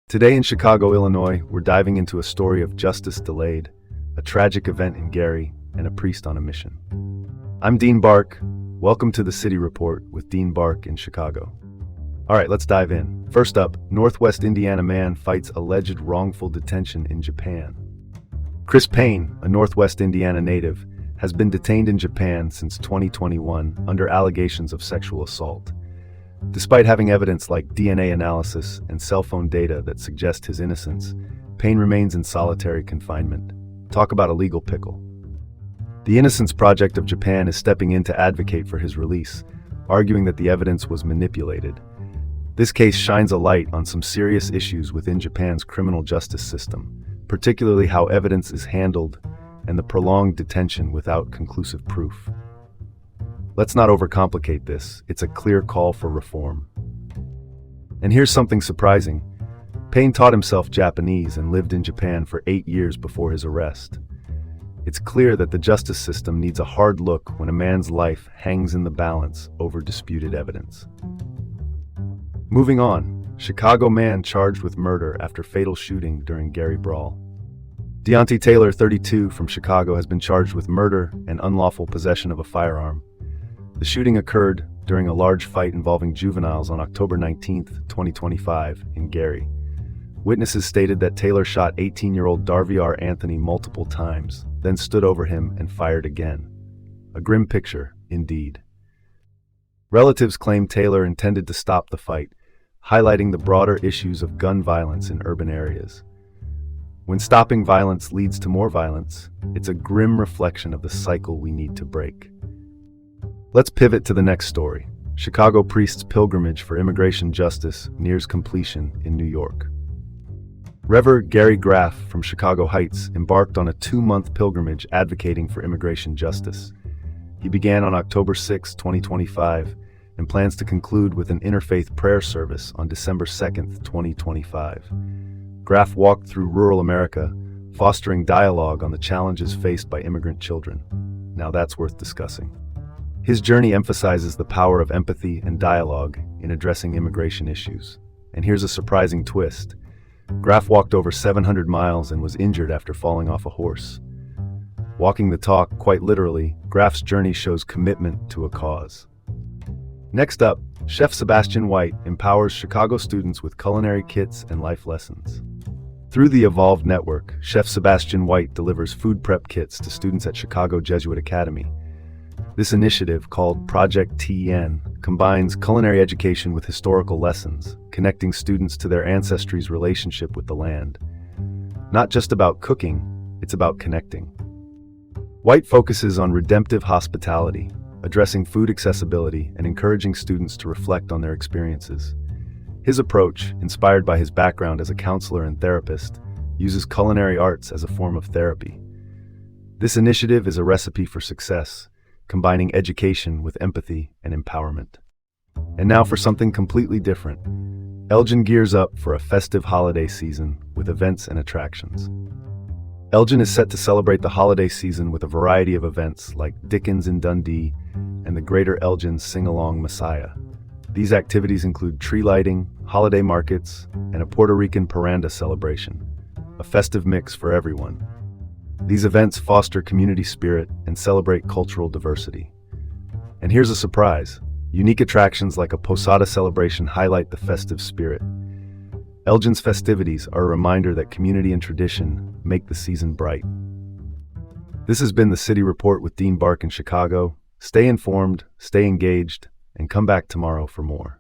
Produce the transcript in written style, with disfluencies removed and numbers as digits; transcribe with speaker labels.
Speaker 1: Today in Chicago, Illinois, we're diving into a story of justice delayed, a tragic event in Gary, and a priest on a mission. I'm Dean Bark. Welcome to the City Report with Dean Bark in Chicago. All right, let's dive in. First up, Northwest Indiana man fights alleged wrongful detention in Japan. Chris Payne, a Northwest Indiana native, has been detained in Japan since 2021 under allegations of sexual assault. Despite having evidence like DNA analysis and cell phone data that suggest his innocence, Payne remains in solitary confinement. Talk about a legal pickle. The Innocence Project of Japan is stepping in to advocate for his release, arguing that the evidence was manipulated. This case shines a light on some serious issues within Japan's criminal justice system, particularly how evidence is handled and the prolonged detention without conclusive proof. Let's not overcomplicate this. It's a clear call for reform. And here's something surprising. Payne taught himself Japanese and lived in Japan for 8 years before his arrest. It's clear that the justice system needs a hard look when a man's life hangs in the balance over disputed evidence. Moving on, Chicago man charged with murder after fatal shooting during Gary Brawl. Deontay Taylor, 32, from Chicago, has been charged with murder and unlawful possession of a firearm. The shooting occurred during a large fight involving juveniles on October 19, 2025, in Gary. Witnesses stated that Taylor shot 18-year-old Darviar Anthony multiple times, then stood over him and fired again. A grim picture, indeed. Relatives claim Taylor intended to stop the fight, highlighting the broader issues of gun violence in urban areas. When stopping violence leads to more violence, it's a grim reflection of the cycle we need to break. Let's pivot to the next story. Chicago priest's pilgrimage for immigration justice nears completion in New York. Rev. Gary Graff from Chicago Heights embarked on a 2-month pilgrimage advocating for immigration justice. He began on October 6, 2025, and plans to conclude with an interfaith prayer service on December 2, 2025. Graff walked through rural America, fostering dialogue on the challenges faced by immigrant children. Now that's worth discussing. His journey emphasizes the power of empathy and dialogue in addressing immigration issues. And here's a surprising twist. Graff walked over 700 miles and was injured after falling off a horse. Walking the talk, quite literally, Graff's journey shows commitment to a cause. Next up, Chef Sebastian White empowers Chicago students with culinary kits and life lessons. Through the Evolved Network, Chef Sebastian White delivers food prep kits to students at Chicago Jesuit Academy. This initiative, called Project TN, combines culinary education with historical lessons, connecting students to their ancestry's relationship with the land. Not just about cooking, it's about connecting. White focuses on redemptive hospitality, addressing food accessibility and encouraging students to reflect on their experiences. His approach, inspired by his background as a counselor and therapist, uses culinary arts as a form of therapy. This initiative is a recipe for success, combining education with empathy and empowerment. And now for something completely different. Elgin gears up for a festive holiday season with events and attractions. Elgin is set to celebrate the holiday season with a variety of events like Dickens in Dundee and the Greater Elgin Sing-Along Messiah. These activities include tree lighting, holiday markets, and a Puerto Rican parranda celebration, a festive mix for everyone. These events foster community spirit and celebrate cultural diversity. And here's a surprise. Unique attractions like a Posada celebration highlight the festive spirit. Elgin's festivities are a reminder that community and tradition make the season bright. This has been the City Report with Dean Bark in Chicago. Stay informed, stay engaged, and come back tomorrow for more.